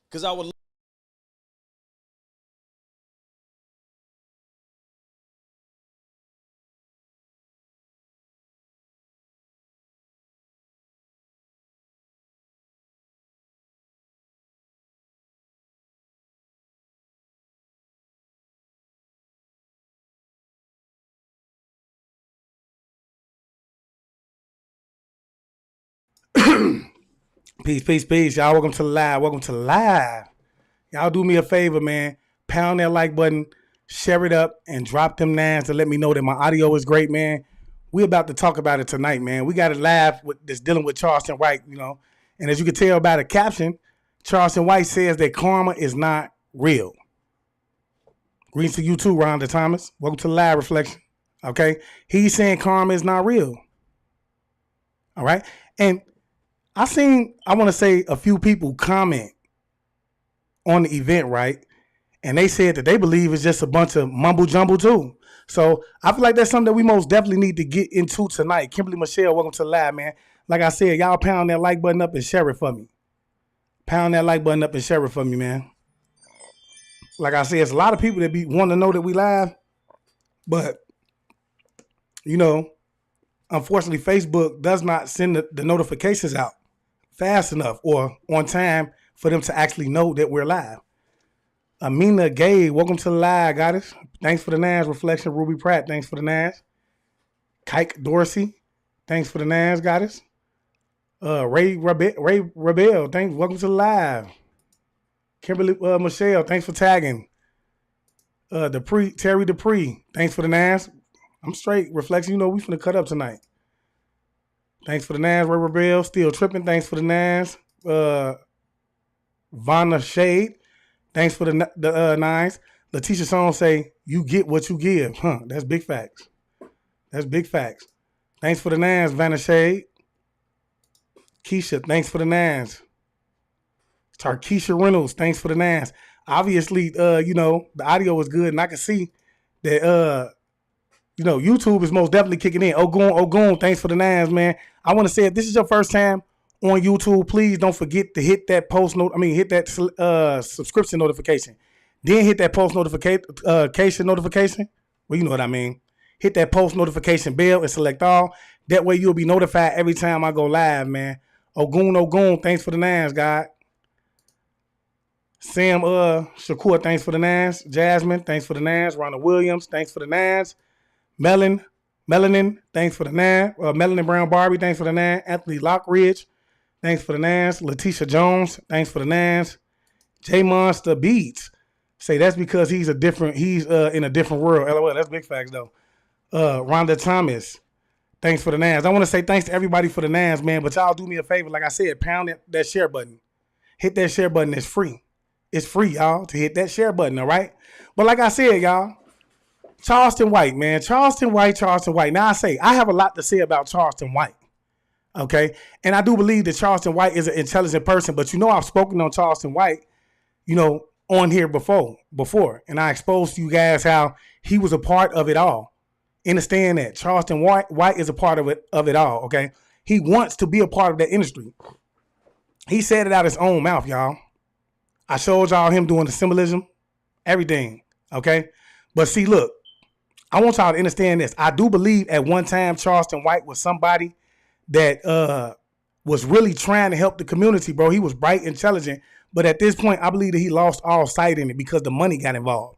Because I would. Peace, peace, peace. Y'all, welcome to the live. Welcome to the live. Y'all do me a favor, man. Pound that like button, share it up, and drop them nines to let me know that my audio is great, man. We about to talk about it tonight, man. We got a live that's dealing with Charleston White, And as you can tell by the caption, Charleston White says that karma is not real. Greetings to you too, Rhonda Thomas. Welcome to the live reflection. Okay? He's saying karma is not real. All right? And I want to say a few people comment on the event, right? And they said that they believe it's just a bunch of mumble jumble too. So I feel like that's something that we most definitely need to get into tonight. Kimberly Michelle, welcome to the live, man. Like I said, y'all pound that like button up and share it for me. Pound that like button up and share it for me, man. Like I said, it's a lot of people that be wanting to know that we live, but unfortunately, Facebook does not send the notifications out fast enough or on time for them to actually know that we're live. Amina Gay, welcome to the live, goddess. Thanks for the Nas reflection. Ruby Pratt, thanks for the Nas. Kike Dorsey, thanks for the Nas, goddess. Ray Rebel, thanks. Welcome to the live. Kimberly Michelle, thanks for tagging. Terry Dupree, thanks for the Nas. I'm straight. Reflection, we finna cut up tonight. Thanks for the Nas. Ray Rebel, still tripping. Thanks for the Nas. Vanna Shade, thanks for the nines. Letitia Song say, you get what you give. That's big facts. That's big facts. Thanks for the nines, Vanna Shade. Keisha, thanks for the nines. Tarkeisha Reynolds, thanks for the nines. Obviously, the audio was good, and I can see that, YouTube is most definitely kicking in. Ogun, thanks for the nines, man. I want to say, if this is your first time on YouTube, please don't forget to hit that hit that subscription notification. Then hit that post notification notification. Well, you know what I mean. Hit that post notification bell and select all. That way you'll be notified every time I go live, man. Ogun, thanks for the nines, God. Sam Shakur, thanks for the nines. Jasmine, thanks for the nines. Rhonda Williams, thanks for the nines. Melanin, thanks for the nines. Melanin Brown Barbie, thanks for the nines. Anthony Lockridge, thanks for the nines. Letitia Jones, thanks for the nines. J Monster Beats, say that's because he's in a different world. LOL, that's big facts though. Rhonda Thomas, thanks for the nines. I want to say thanks to everybody for the nines, man. But y'all do me a favor, like I said, pound that share button. Hit that share button. It's free. It's free, y'all, to hit that share button, all right? But like I said, y'all, Charleston White, man. Charleston White. Now I have a lot to say about Charleston White, okay? And I do believe that Charleston White is an intelligent person, but I've spoken on Charleston White, on here before. And I exposed to you guys how he was a part of it all. Understand that. Charleston White is a part of it all, okay? He wants to be a part of that industry. He said it out his own mouth, y'all. I showed y'all him doing the symbolism, everything, okay? But see, look, I want y'all to understand this. I do believe at one time Charleston White was somebody that was really trying to help the community, bro. He was bright, intelligent, but at this point, I believe that he lost all sight in it because the money got involved,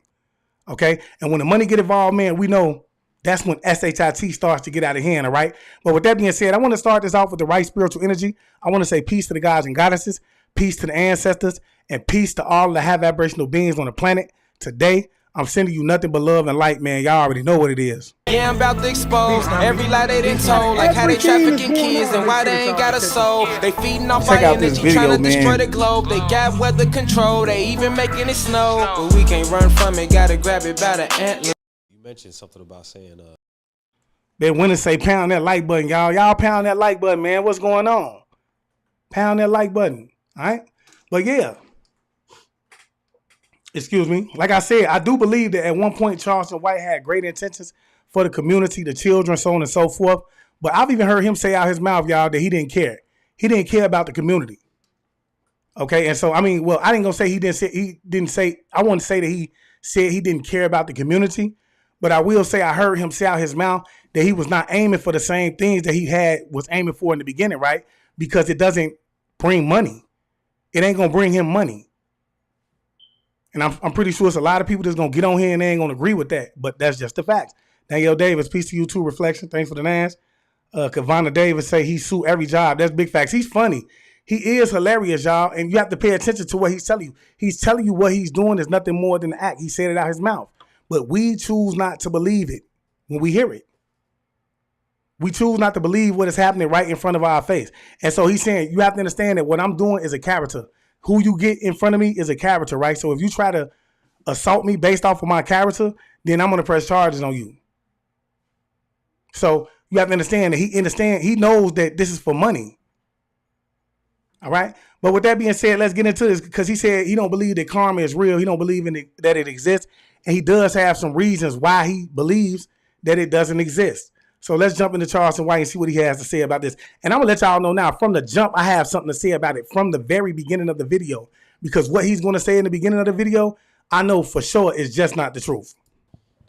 okay? And when the money get involved, man, we know that's when SHIT starts to get out of hand, all right? But with that being said, I want to start this off with the right spiritual energy. I want to say peace to the gods and goddesses, peace to the ancestors, and peace to all the high vibrational beings on the planet. Today, I'm sending you nothing but love and light, man. Y'all already know what it is. Yeah, I'm about to expose every lie they done told, like how they trafficking kids and why they ain't got a soul. They feeding off our energy, trying to destroy the globe. They got weather control, they even making it snow. But we can't run from it, gotta grab it by the antler. You mentioned something about saying They went and say pound that like button, y'all. Y'all pound that like button, man. What's going on? Pound that like button, all right? But yeah. Excuse me. Like I said, I do believe that at one point Charleston White had great intentions for the community, the children, so on and so forth. But I've even heard him say out his mouth, y'all, that he didn't care. He didn't care about the community. Okay, and so I mean, well, I didn't gonna say he didn't say. I wouldn't say that he said he didn't care about the community, but I will say I heard him say out his mouth that he was not aiming for the same things that he was aiming for in the beginning, right? Because it doesn't bring money. It ain't gonna bring him money. And I'm pretty sure it's a lot of people that's gonna get on here and they ain't gonna agree with that, but that's just the facts. Danielle Davis, peace to you too. Reflection, thanks for the Nas. Kavana Davis say he sue every job. That's big facts. He's funny. He is hilarious, y'all, and you have to pay attention to what he's telling you. He's telling you what he's doing is nothing more than an act. He said it out his mouth, but we choose not to believe it when we hear it. We choose not to believe what is happening right in front of our face. And so he's saying, you have to understand that what I'm doing is a character. Who you get in front of me is a character, right? So if you try to assault me based off of my character, then I'm going to press charges on you. So you have to understand that he knows that this is for money. All right. But with that being said, let's get into this because he said he don't believe that karma is real. He don't believe that it exists. And he does have some reasons why he believes that it doesn't exist. So let's jump into Charleston White and see what he has to say about this. And I'm going to let y'all know now from the jump, I have something to say about it from the very beginning of the video, because what he's going to say in the beginning of the video, I know for sure is just not the truth.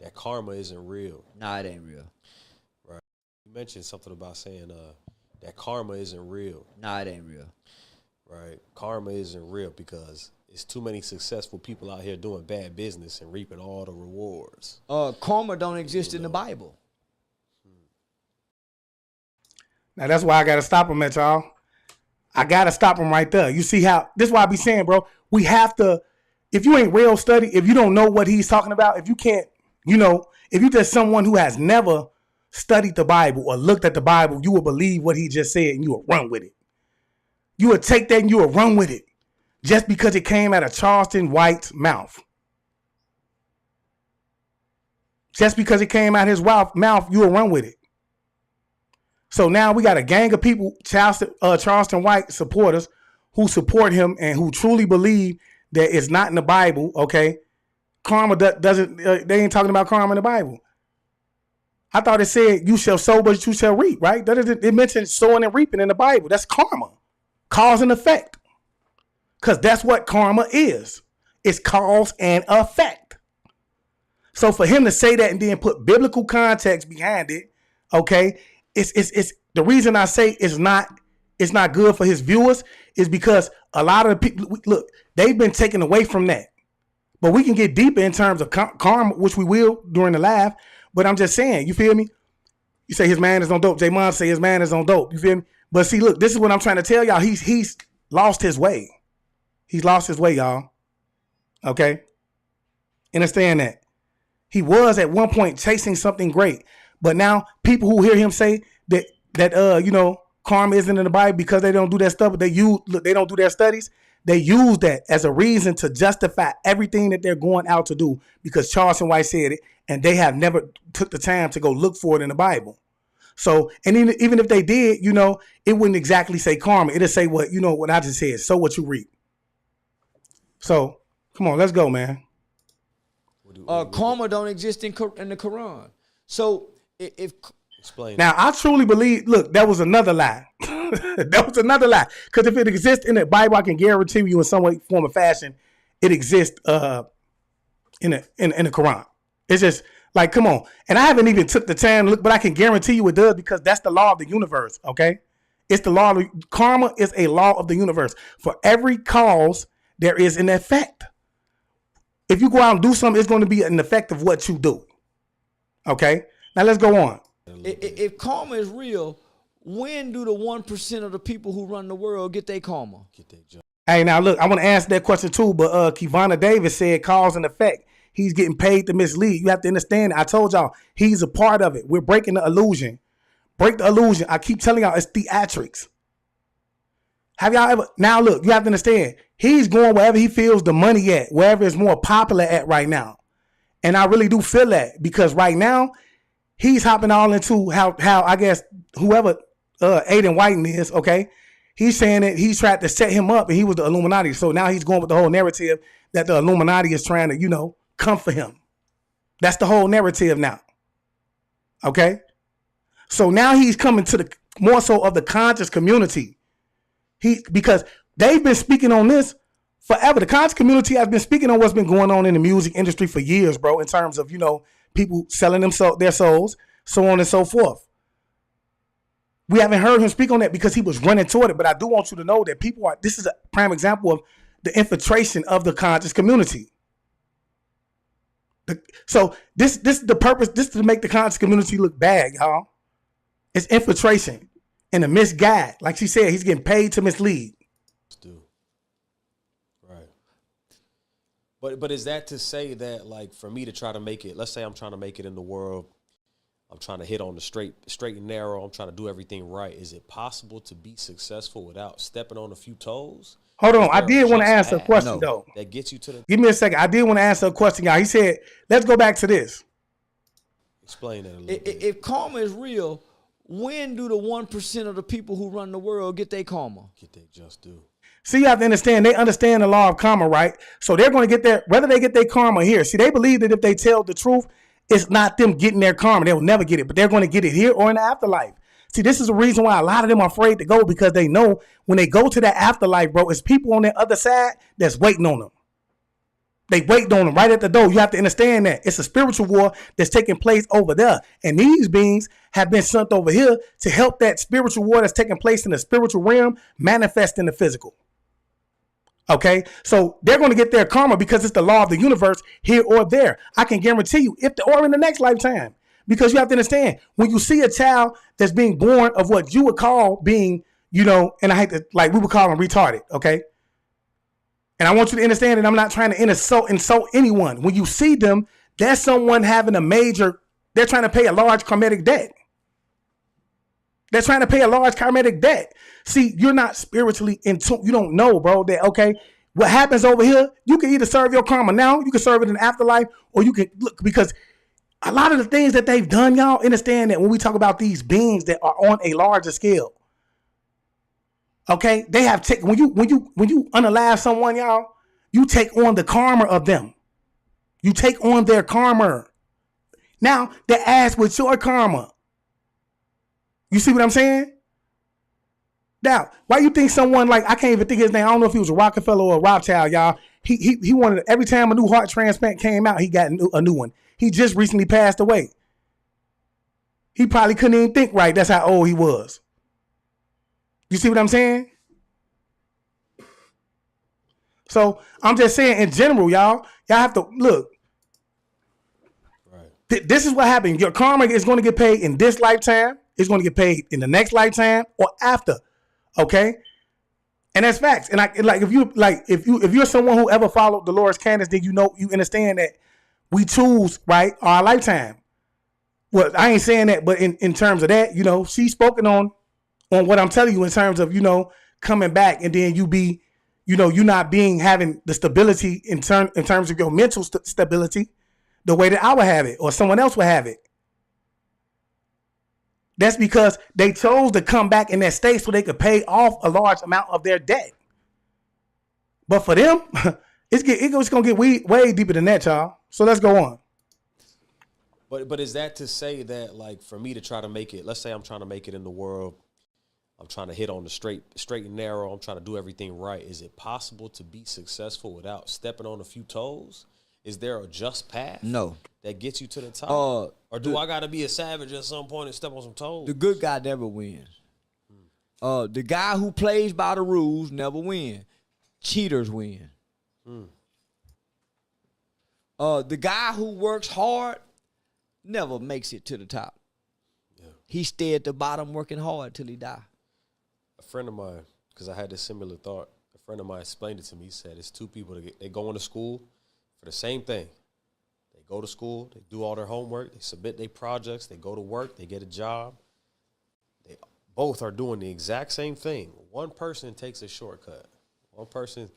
That karma isn't real. Nah, it ain't real. Right. You mentioned something about saying that karma isn't real. Nah, it ain't real. Right. Karma isn't real because it's too many successful people out here doing bad business and reaping all the rewards. Karma don't exist in the Bible. Now, that's why I got to stop him at y'all. I got to stop him right there. You see how, this is why I be saying, bro, we have to, if you ain't real study, if you don't know what he's talking about, if you can't, if you just someone who has never studied the Bible or looked at the Bible, you will believe what he just said and you will run with it. You would take that and you will run with it just because it came out of Charleston White's mouth. Just because it came out his mouth, you will run with it. So now we got a gang of people, Charleston White supporters, who support him and who truly believe that it's not in the Bible. Okay, karma doesn't. They ain't talking about karma in the Bible. I thought it said you shall sow, but you shall reap. Right? It mentions sowing and reaping in the Bible. That's karma, cause and effect. Because that's what karma is. It's cause and effect. So for him to say that and then put biblical context behind it, okay. It's the reason I say it's not good for his viewers is because a lot of the people, look, they've been taken away from that. But we can get deeper in terms of karma, which we will during the live. But I'm just saying, you feel me? You say his man is on dope. J-Mon say his man is on dope. You feel me? But see, look, this is what I'm trying to tell y'all. He's lost his way. He's lost his way, y'all. Okay? Understand that. He was at one point chasing something great. But now people who hear him say that karma isn't in the Bible because they don't do that stuff, but they don't do their studies. They use that as a reason to justify everything that they're going out to do because Charleston White said it, and they have never took the time to go look for it in the Bible. So, and even if they did, it wouldn't exactly say karma. It'll say what I just said. Sow what you reap. So, come on, let's go, man. Karma don't exist in the Quran. So. Explain. Now, I truly believe, look, that was another lie. That was another lie. Because if it exists in the Bible, I can guarantee you in some way, form, or fashion, it exists in the Quran. It's just like, come on. And I haven't even took the time to look, but I can guarantee you it does because that's the law of the universe, okay? It's the law of karma is a law of the universe. For every cause, there is an effect. If you go out and do something, it's going to be an effect of what you do. Okay? Now let's go on. If karma is real, when do the 1% of the people who run the world get their karma? Hey, now look, I want to answer that question too, but Kivana Davis said cause and effect. He's getting paid to mislead. You have to understand. I told y'all, he's a part of it. We're breaking the illusion. Break the illusion. I keep telling y'all, it's theatrics. Have y'all ever? Now look, you have to understand. He's going wherever he feels the money at, wherever it's more popular at right now. And I really do feel that because right now, he's hopping all into how I guess whoever Aiden Whiten is, okay? He's saying that he's tried to set him up and he was the Illuminati. So now he's going with the whole narrative that the Illuminati is trying to, come for him. That's the whole narrative now. Okay? So now he's coming to the more so of the conscious community. Because They've been speaking on this forever. The conscious community has been speaking on what's been going on in the music industry for years, bro, in terms of, people selling their souls, so on and so forth. We haven't heard him speak on that because he was running toward it, but I do want you to know that this is a prime example of the infiltration of the conscious community. So this is the purpose, this is to make the conscious community look bad, y'all. It's infiltration and a misguide. Like she said, he's getting paid to mislead. Right. But is that to say that, like, for me to try to make it, let's say I'm trying to make it in the world, I'm trying to hit on the straight and narrow, I'm trying to do everything right. Is it possible to be successful without stepping on a few toes? Hold on. I did want to answer a question, though. That gets you to the... Give me a second. I did want to answer a question, y'all. He said, let's go back to this. Explain that a little bit. If karma is real, when do the 1% of the people who run the world get their karma? Get their just due. See, you have to understand, they understand the law of karma, right? So they're going to get whether they get their karma here. See, they believe that if they tell the truth, it's not them getting their karma. They'll never get it, but they're going to get it here or in the afterlife. See, this is the reason why a lot of them are afraid to go, because they know when they go to that afterlife, bro, it's people on the other side that's waiting on them. They waiting on them right at the door. You have to understand that. It's a spiritual war that's taking place over there. And these beings have been sent over here to help that spiritual war that's taking place in the spiritual realm manifest in the physical. Okay, so they're going to get their karma because it's the law of the universe here or there. I can guarantee you, or in the next lifetime, because you have to understand, when you see a child that's being born of what you would call being, and I hate to, like, we would call them retarded, okay? And I want you to understand that I'm not trying to insult anyone. When you see them, there's someone having they're trying to pay a large karmic debt. They're trying to pay a large karmic debt. See, you're not spiritually in tune. You don't know, bro, that, okay, what happens over here, you can either serve your karma now, you can serve it in the afterlife, or you can look, because a lot of the things that they've done, y'all understand that when we talk about these beings that are on a larger scale, okay, they have taken, when you unalive someone, y'all, you take on the karma of them. You take on their karma. Now they're asked with your karma. You see what I'm saying? Now, why you think someone like, I can't even think his name, I don't know if he was a Rockefeller or a Rothschild, y'all. He wanted, every time a new heart transplant came out, he got a new one. He just recently passed away. He probably couldn't even think right. That's how old he was. You see what I'm saying? So I'm just saying in general, y'all have to look. Right. This is what happened. Your karma is going to get paid in this lifetime. It's going to get paid in the next lifetime or after. Okay. And that's facts. And if you're someone who ever followed Dolores Candace, then you understand that we choose, right, our lifetime. Well, I ain't saying that, but in terms of that, she's spoken on what I'm telling you in terms of, coming back, and then you not having the stability in terms of your mental stability the way that I would have it or someone else would have it. That's because they chose to come back in that state so they could pay off a large amount of their debt. But for them, it's going to get way deeper than that, y'all. So let's go on. But is that to say that, like, for me to try to make it, let's say I'm trying to make it in the world, I'm trying to hit on the straight and narrow, I'm trying to do everything right. Is it possible to be successful without stepping on a few toes? Is there a just path? No. That gets you to the top? Or do I got to be a savage at some point and step on some toes? The good guy never wins. The guy who plays by the rules never wins. Cheaters win. The guy who works hard never makes it to the top. Yeah. He stay at the bottom working hard till he die. A friend of mine, because I had this similar thought, a friend of mine explained it to me. He said it's two people, they go into school for the same thing. They go to school, they do all their homework, they submit their projects, they go to work, they get a job. They both are doing the exact same thing. One person takes a shortcut. One person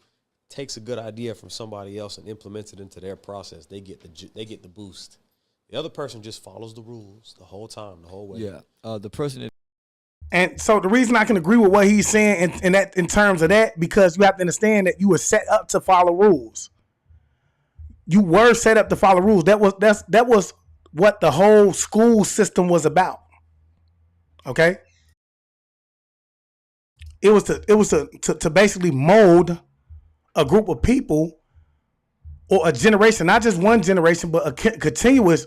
takes a good idea from somebody else and implements it into their process. They get the boost. The other person just follows the rules the whole time, the whole way. Yeah, the person that. And so the reason I can agree with what he's saying in terms of that, because you have to understand that you were set up to follow rules. You were set up to follow rules. That was what the whole school system was about. Okay? It was to basically mold a group of people or a generation, not just one generation, but a continuous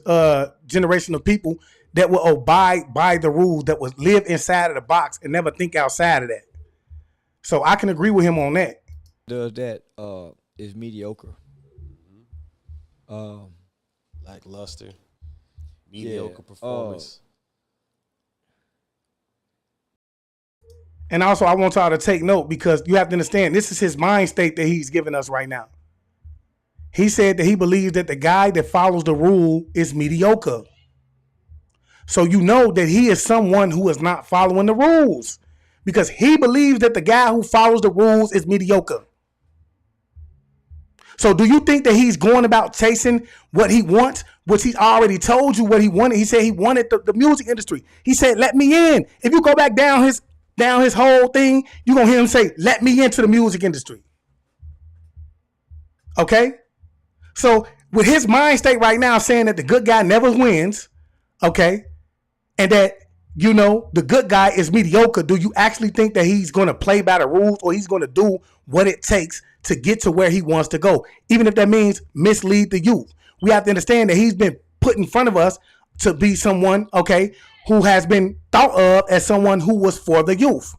generation of people that will abide by the rules, that will live inside of the box and never think outside of that. So I can agree with him on that. Does that is mediocre. Lackluster, mediocre performance. And also, I want y'all to take note, because you have to understand, this is his mind state that he's giving us right now. He said that he believes that the guy that follows the rule is mediocre. So you know that he is someone who is not following the rules, because he believes that the guy who follows the rules is mediocre. So do you think that he's going about chasing what he wants, which he already told you what he wanted? He said he wanted the music industry. He said, let me in. If you go back down his whole thing, you're going to hear him say, let me into the music industry. Okay? So with his mind state right now saying that the good guy never wins, okay, and that, you know, the good guy is mediocre, do you actually think that he's going to play by the rules, or he's going to do what it takes to get to where he wants to go, even if that means mislead the youth? We have to understand that he's been put in front of us to be someone, okay, who has been thought of as someone who was for the youth,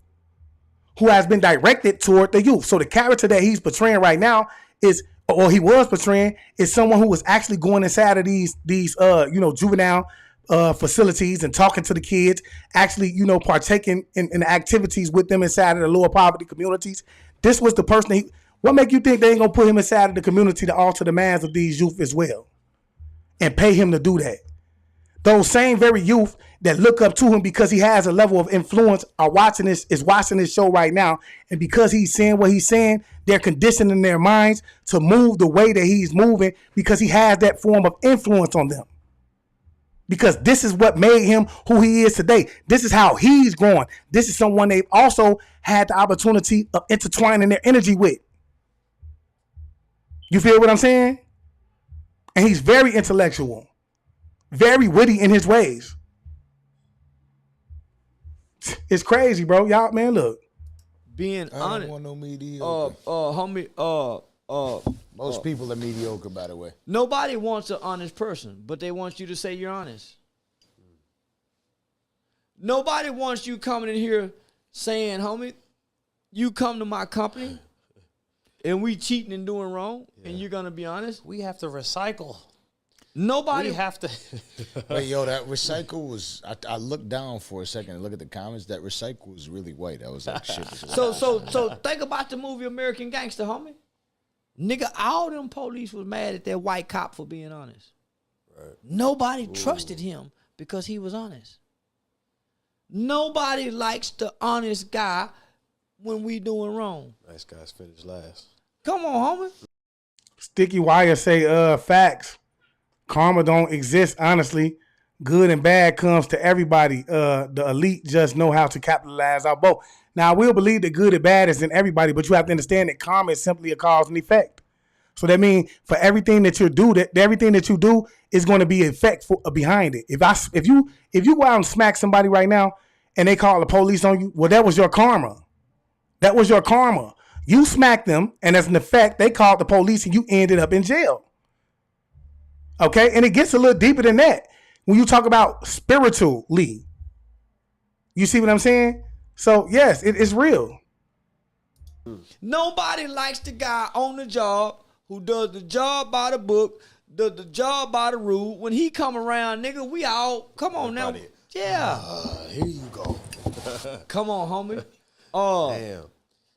who has been directed toward the youth. So the character that he's portraying right now is, or he was portraying, is someone who was actually going inside of these juvenile facilities and talking to the kids, actually, you know, partaking in activities with them inside of the lower poverty communities. This was the person. What make you think they ain't gonna put him inside of the community to alter the minds of these youth as well, and pay him to do that? Those same very youth that look up to him because he has a level of influence are watching this show right now, and because he's saying what he's saying, they're conditioning their minds to move the way that he's moving because he has that form of influence on them. Because this is what made him who he is today. This is how he's growing. This is someone they've also had the opportunity of intertwining their energy with. You feel what I'm saying? And he's very intellectual, very witty in his ways. It's crazy, bro. Y'all, man, look. Being honest. I don't want no mediocre. Most people are mediocre, by the way. Nobody wants an honest person, but they want you to say you're honest. Nobody wants you coming in here saying, homie, you come to my company and we cheating and doing wrong, and you're going to be honest. We have to recycle. Nobody. We have to. Wait, yo, that recycle was, I looked down for a second and look at the comments. That recycle was really white. I was like, shit. So think about the movie American Gangster, homie. Nigga, all them police was mad at that white cop for being honest. Right. Nobody trusted him because he was honest. Nobody likes the honest guy when we doing wrong. Nice guys finish last. Come on, homie. Sticky Wire say, facts. Karma don't exist, honestly. Good and bad comes to everybody. The elite just know how to capitalize on both. Now, I will believe that good and bad is in everybody, but you have to understand that karma is simply a cause and effect. So that means for everything that you do, everything that you do is going to be effect behind it. If you go out and smack somebody right now and they call the police on you, well, that was your karma. That was your karma. You smacked them, and as an effect, they called the police and you ended up in jail. Okay? And it gets a little deeper than that when you talk about spiritually. You see what I'm saying? So, yes, it's real. Nobody likes the guy on the job who does the job by the book, does the job by the rule. When he come around, nigga, we all, come on now. Yeah. Here you go. Come on, homie. Damn.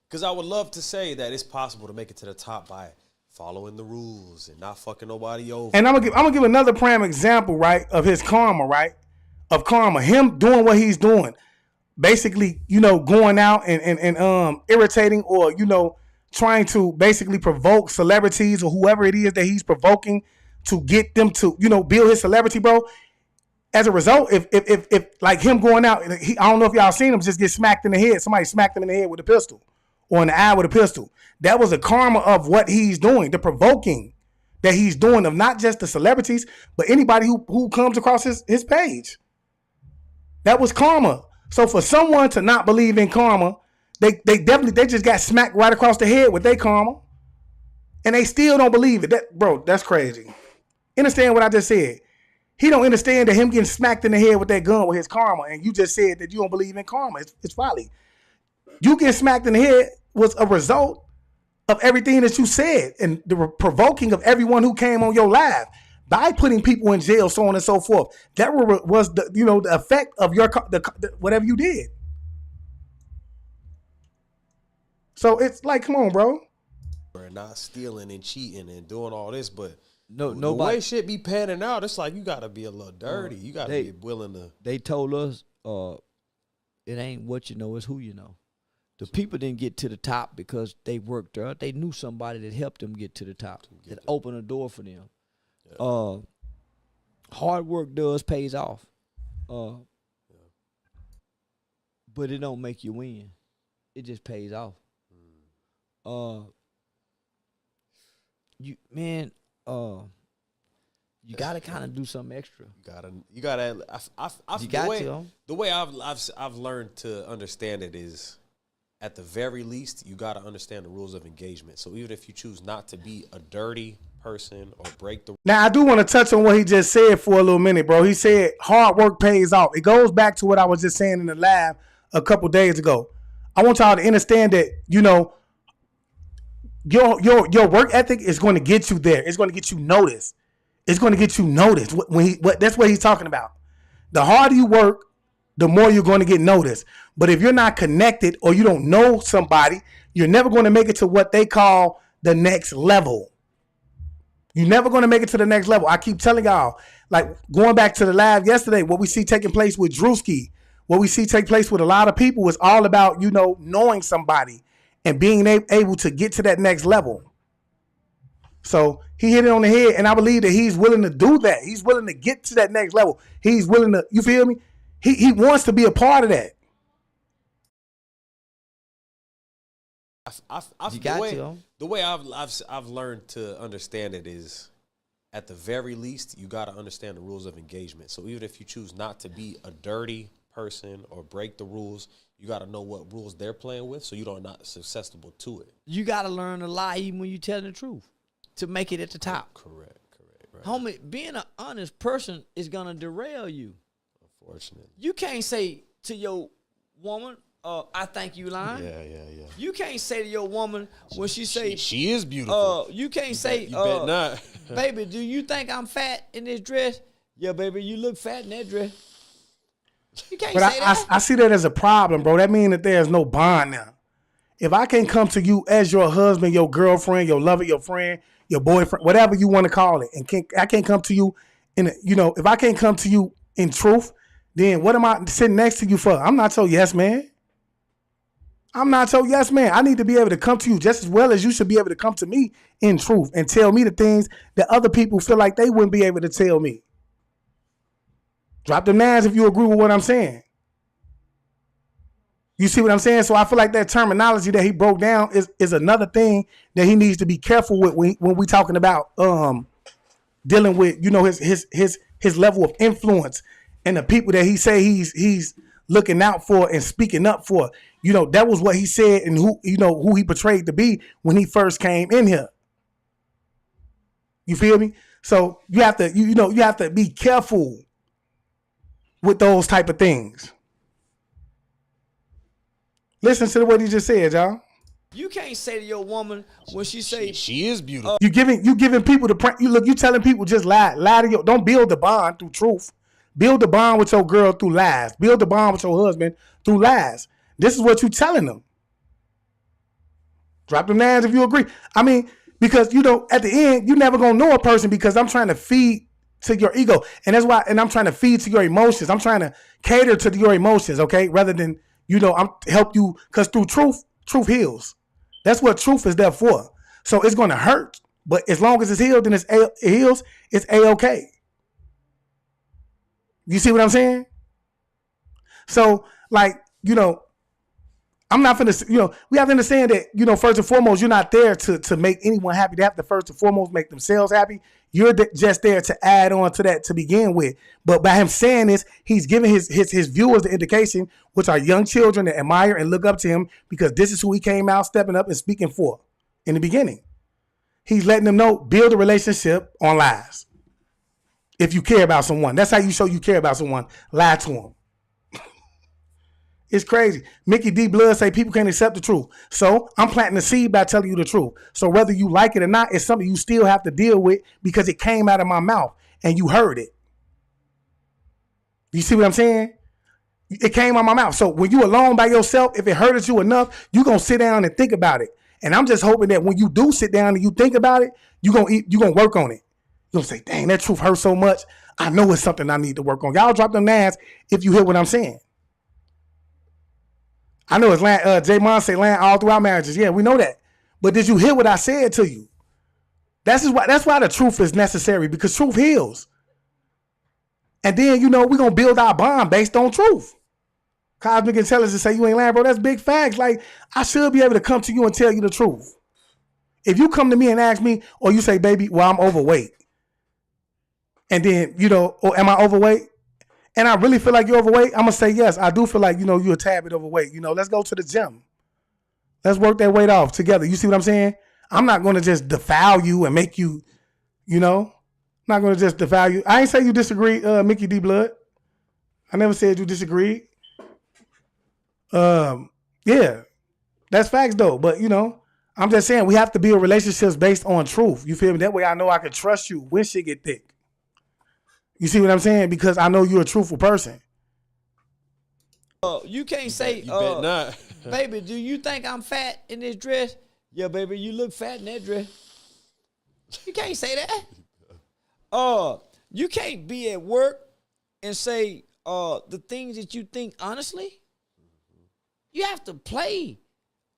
Because I would love to say that it's possible to make it to the top by following the rules and not fucking nobody over. And I'm gonna give another prime example, right, of his karma, right? Of karma. Him doing what he's doing. Basically, you know, going out and irritating or, you know, trying to basically provoke celebrities or whoever it is that he's provoking to get them to, you know, build his celebrity, bro. As a result, if like him going out, I don't know if y'all seen him just get smacked in the head. Somebody smacked him in the head with a pistol or in the eye with a pistol. That was a karma of what he's doing, the provoking that he's doing of not just the celebrities, but anybody who comes across his page. That was karma. So for someone to not believe in karma, They just got smacked right across the head with their karma, and they still don't believe it. That's crazy. Understand what I just said? He don't understand that him getting smacked in the head with that gun with his karma, and you just said that you don't believe in karma. It's folly. You getting smacked in the head was a result of everything that you said and the provoking of everyone who came on your live by putting people in jail, so on and so forth. That was the the effect of your whatever you did. So it's like, come on, bro. We're not stealing and cheating and doing all this, but nobody. The way shit be panning out, it's like you gotta be a little dirty. You gotta be willing to. They told us, it ain't what you know, it's who you know. The people didn't get to the top because they worked there. They knew somebody that helped them get to the top, that opened a door for them. Yeah. Hard work pays off, but it don't make you win. It just pays off. You gotta kind of do something extra. You gotta. The way I've learned to understand it is, at the very least, you gotta understand the rules of engagement. So even if you choose not to be a dirty person or break the. Now I do want to touch on what he just said for a little minute, bro. He said hard work pays off. It goes back to what I was just saying in the lab a couple days ago. I want y'all to understand that your work ethic is going to get you there. It's going to get you noticed. It's going to get you noticed. That's what he's talking about. The harder you work, the more you're going to get noticed. But if you're not connected or you don't know somebody, you're never going to make it to what they call the next level. You're never going to make it to the next level. I keep telling y'all, like going back to the lab yesterday, what we see taking place with Drewski, what we see take place with a lot of people is all about, knowing somebody and being able to get to that next level. So he hit it on the head, and I believe that he's willing to do that. He's willing to get to that next level. He's willing to, you feel me? He wants to be a part of that. The way I've learned to understand it is, at the very least, you got to understand the rules of engagement. So even if you choose not to be a dirty person or break the rules, you got to know what rules they're playing with, so you don't not susceptible to it. You got to learn to lie even when you're telling the truth to make it at the top. Correct. Right. Homie, being an honest person is going to derail you. Unfortunately. You can't say to your woman, I think you lying. Yeah. You can't say to your woman when she say she is beautiful. You can't say, you bet not. Baby, do you think I'm fat in this dress? Yeah, baby, you look fat in that dress. You can't say that. I see that as a problem, bro. That means that there's no bond now. If I can't come to you as your husband, your girlfriend, your lover, your friend, your boyfriend, whatever you want to call it, and I can't come to you if I can't come to you in truth, then what am I sitting next to you for? I'm not your yes man. I need to be able to come to you just as well as you should be able to come to me in truth and tell me the things that other people feel like they wouldn't be able to tell me. Drop the nines if you agree with what I'm saying. You see what I'm saying? So I feel like that terminology that he broke down is another thing that he needs to be careful with when we talking about dealing with his level of influence and the people that he say he's looking out for and speaking up for. That was what he said and who he portrayed to be when he first came in here. You feel me? So you have to be careful with those type of things. Listen to what he just said, y'all. You can't say to your woman when she say she is beautiful. You giving people you telling people just lie to don't build the bond through truth. Build the bond with your girl through lies. Build the bond with your husband through lies. This is what you telling them. Drop the nines if you agree. I mean, because at the end, you're never gonna know a person because I'm trying to feed to your ego. And that's why, and I'm trying to feed to your emotions. I'm trying to cater to your emotions, okay? Rather than, I'm help you, because through truth heals. That's what truth is there for. So it's gonna hurt, but as long as it's healed and it heals, it's A-okay. You see what I'm saying? So, like, I'm not finna, we have to understand that, first and foremost, you're not there to make anyone happy. They have to first and foremost make themselves happy. You're just there to add on to that to begin with. But by him saying this, he's giving his viewers the indication, which are young children that admire and look up to him, because this is who he came out stepping up and speaking for in the beginning. He's letting them know, build a relationship on lies. If you care about someone, that's how you show you care about someone. Lie to them. It's crazy. Mickey D. Blood say people can't accept the truth. So I'm planting the seed by telling you the truth. So whether you like it or not, it's something you still have to deal with because it came out of my mouth and you heard it. You see what I'm saying? It came out of my mouth. So when you alone by yourself, if it hurts you enough, you're going to sit down and think about it. And I'm just hoping that when you do sit down and you think about it, you're going to work on it. You're going to say, dang, that truth hurts so much. I know it's something I need to work on. Y'all drop them nads if you hear what I'm saying. I know it's land. J. Mon say land all through our marriages. Yeah, we know that. But did you hear what I said to you? That's why the truth is necessary, because truth heals. And then, we're going to build our bond based on truth. Cosmic intelligence say you ain't lying, bro. That's big facts. Like, I should be able to come to you and tell you the truth. If you come to me and ask me, or you say, baby, well, I'm overweight. And then, or am I overweight? And I really feel like you're overweight, I'm going to say yes. I do feel like, you're a tad bit overweight. Let's go to the gym. Let's work that weight off together. You see what I'm saying? I'm not going to just defile you and make you, not going to just defile you. I ain't say you disagree, Mickey D. Blood. I never said you disagreed. Yeah, that's facts though. But, I'm just saying we have to build relationships based on truth. You feel me? That way I know I can trust you when shit get thick. You see what I'm saying? Because I know you're a truthful person. You can't say, you bet not. baby, do you think I'm fat in this dress? Yeah, baby, you look fat in that dress. You can't say that. You can't be at work and say the things that you think honestly. You have to play.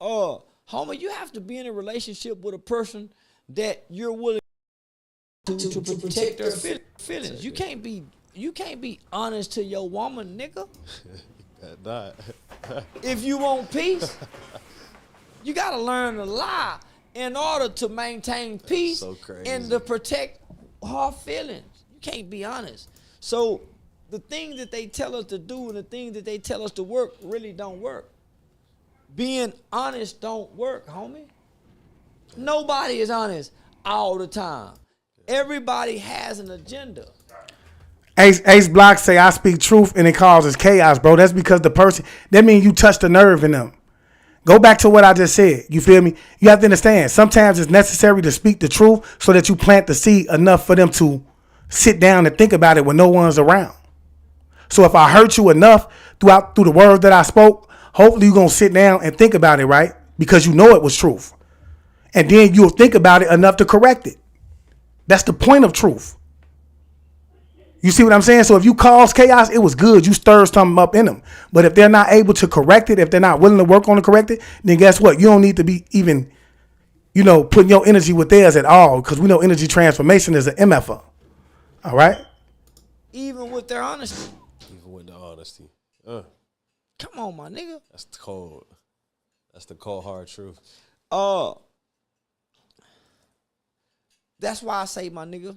Homie, you have to be in a relationship with a person that you're willing to protect their feelings. You can't be honest to your woman, nigga. Not. If you want peace, you gotta learn to lie in order to maintain peace and to protect her feelings. You can't be honest. So the things that they tell us to do and the things that they tell us to work really don't work. Being honest don't work, homie. Nobody is honest all the time. Everybody has an agenda. Ace Block say I speak truth and it causes chaos, bro. That's because that means you touched the nerve in them. Go back to what I just said. You feel me? You have to understand. Sometimes it's necessary to speak the truth so that you plant the seed enough for them to sit down and think about it when no one's around. So if I hurt you enough through the words that I spoke, hopefully you're going to sit down and think about it, right? Because you know it was truth. And then you'll think about it enough to correct it. That's the point of truth. You see what I'm saying? So if you cause chaos, it was good. You stirred something up in them. But if they're not able to correct it, if they're not willing to work on to correct it, then guess what? You don't need to be even, putting your energy with theirs at all, because we know energy transformation is an MFO. All right? Even with their honesty. Even with the honesty. Come on, my nigga. That's the cold. That's the cold, hard truth. That's why I say, my nigga,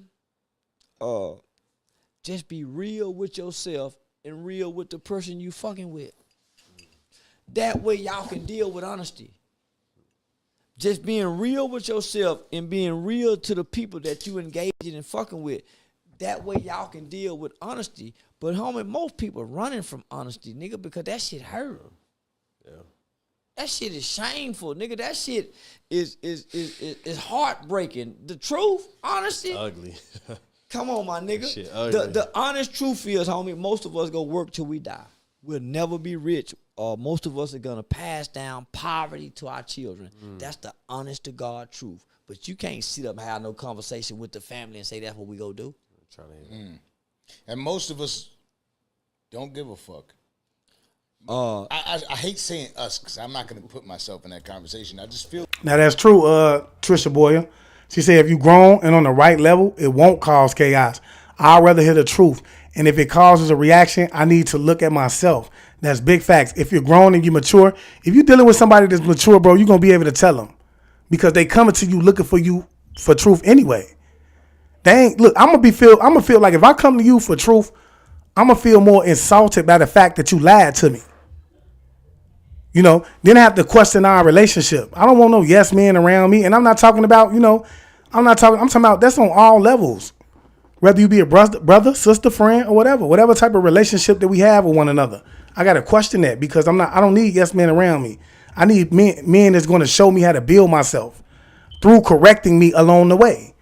just be real with yourself and real with the person you fucking with. That way y'all can deal with honesty. Just being real with yourself and being real to the people that you engage in and fucking with. That way y'all can deal with honesty. But homie, most people running from honesty, nigga, because that shit hurt. Yeah. That shit is shameful, nigga. That shit is heartbreaking. The truth, honesty. Ugly. Come on, my nigga. Shit ugly. The honest truth is, homie, most of us go work till we die. We'll never be rich. Most of us are gonna pass down poverty to our children. That's the honest to God truth. But you can't sit up and have no conversation with the family and say that's what we go do. I'm trying to hear. And most of us don't give a fuck. I hate saying us because I'm not going to put myself in that conversation. I just feel. Now that's true, Trisha Boyer. She said if you grown and on the right level, it won't cause chaos. I'd rather hear the truth. And if it causes a reaction, I need to look at myself. That's big facts. If you're grown and you're mature, if you're dealing with somebody that's mature, bro, you're going to be able to tell them because they coming to you looking for you for truth anyway. They ain't, look, I'm going to feel like if I come to you for truth, I'm going to feel more insulted by the fact that you lied to me. You know, then I have to question our relationship. I don't want no yes men around me. And I'm not talking about, I'm talking about that's on all levels. Whether you be a brother, sister, friend, or whatever type of relationship that we have with one another. I got to question that because I don't need yes men around me. I need men that's going to show me how to build myself through correcting me along the way.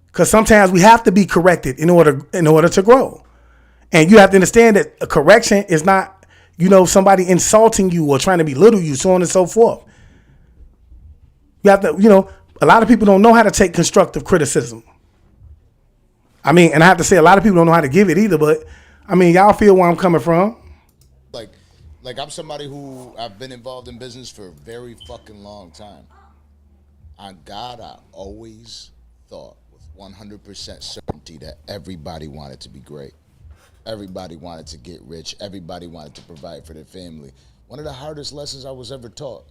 Because sometimes we have to be corrected in order to grow. And you have to understand that a correction is not, somebody insulting you or trying to belittle you, so on and so forth. You have to, a lot of people don't know how to take constructive criticism. I mean, and I have to say a lot of people don't know how to give it either, but I mean, y'all feel where I'm coming from. Like I'm somebody who I've been involved in business for a very fucking long time. On God, I always thought with 100% certainty that everybody wanted to be great. Everybody wanted to get rich. Everybody wanted to provide for their family. One of the hardest lessons I was ever taught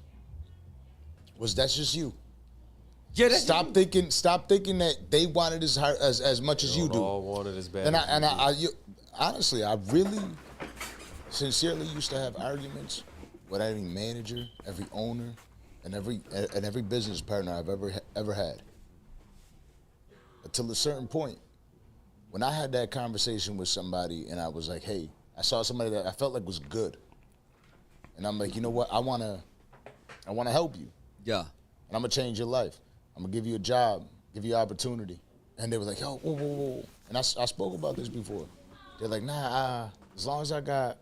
was that's just you. Yeah, stop thinking that they wanted as much as you do. All wanted as bad. Honestly, I really sincerely used to have arguments with every manager, every owner, and every business partner I've ever had. Until a certain point, when I had that conversation with somebody and I was like, hey, I saw somebody that I felt like was good. And I'm like, you know what? I wanna help you. Yeah. And I'm gonna change your life. I'm gonna give you a job, give you opportunity. And they were like, yo, whoa. And I spoke about this before. They're like, nah, as long as I got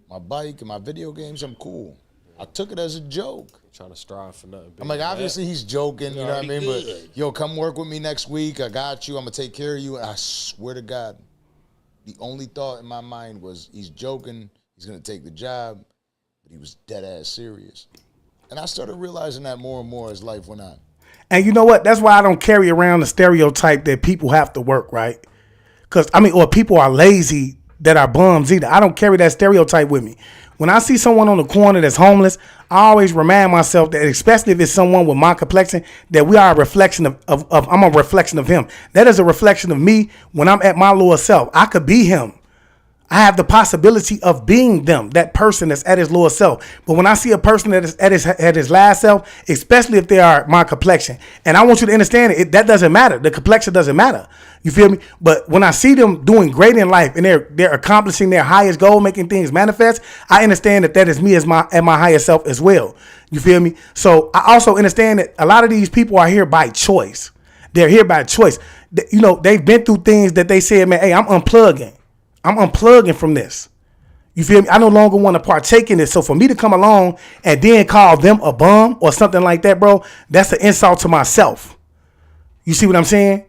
my bike and my video games, I'm cool. I took it as a joke. Trying to strive for nothing. I'm like, obviously he's joking, you know what I mean? Good. But yo, come work with me next week. I got you. I'm gonna take care of you. And I swear to God, the only thought in my mind was he's joking. He's gonna take the job, but he was dead ass serious. And I started realizing that more and more as life went on. And you know what? That's why I don't carry around the stereotype that people have to work, right? Or people are lazy that are bums either. I don't carry that stereotype with me. When I see someone on the corner that's homeless, I always remind myself that, especially if it's someone with my complexion, that we are a reflection of I'm a reflection of him. That is a reflection of me when I'm at my lower self. I could be him. I have the possibility of being them, that person that's at his lower self. But when I see a person that is at his last self, especially if they are my complexion, and I want you to understand that doesn't matter. The complexion doesn't matter. You feel me? But when I see them doing great in life and they're accomplishing their highest goal, making things manifest, I understand that is me at my higher self as well. You feel me? So I also understand that a lot of these people are here by choice. They're here by choice. They've been through things that they said, man, hey, I'm unplugging from this. You feel me? I no longer want to partake in this. So for me to come along and then call them a bum or something like that, bro, that's an insult to myself. You see what I'm saying?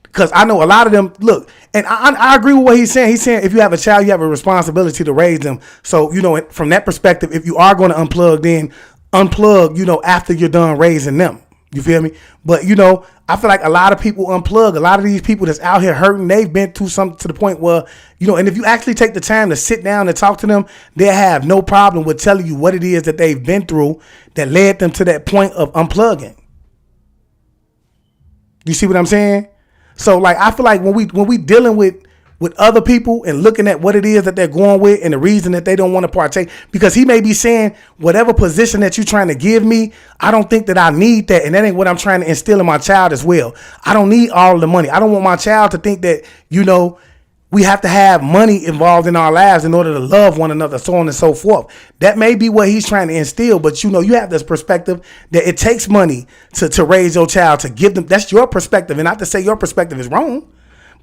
Because I know a lot of them, look, and I agree with what he's saying. He's saying if you have a child, you have a responsibility to raise them. So, from that perspective, if you are going to unplug, then unplug, after you're done raising them. You feel me? But, I feel like a lot of people unplug. A lot of these people that's out here hurting, they've been through something to the point where, and if you actually take the time to sit down and talk to them, they'll have no problem with telling you what it is that they've been through that led them to that point of unplugging. You see what I'm saying? So, like, I feel like when we dealing with other people and looking at what it is that they're going with and the reason that they don't want to partake, because he may be saying whatever position that you're trying to give me, I don't think that I need that. And that ain't what I'm trying to instill in my child as well. I don't need all the money. I don't want my child to think that, we have to have money involved in our lives in order to love one another, so on and so forth. That may be what he's trying to instill, but you have this perspective that it takes money to raise your child, to give them. That's your perspective. And not to say your perspective is wrong,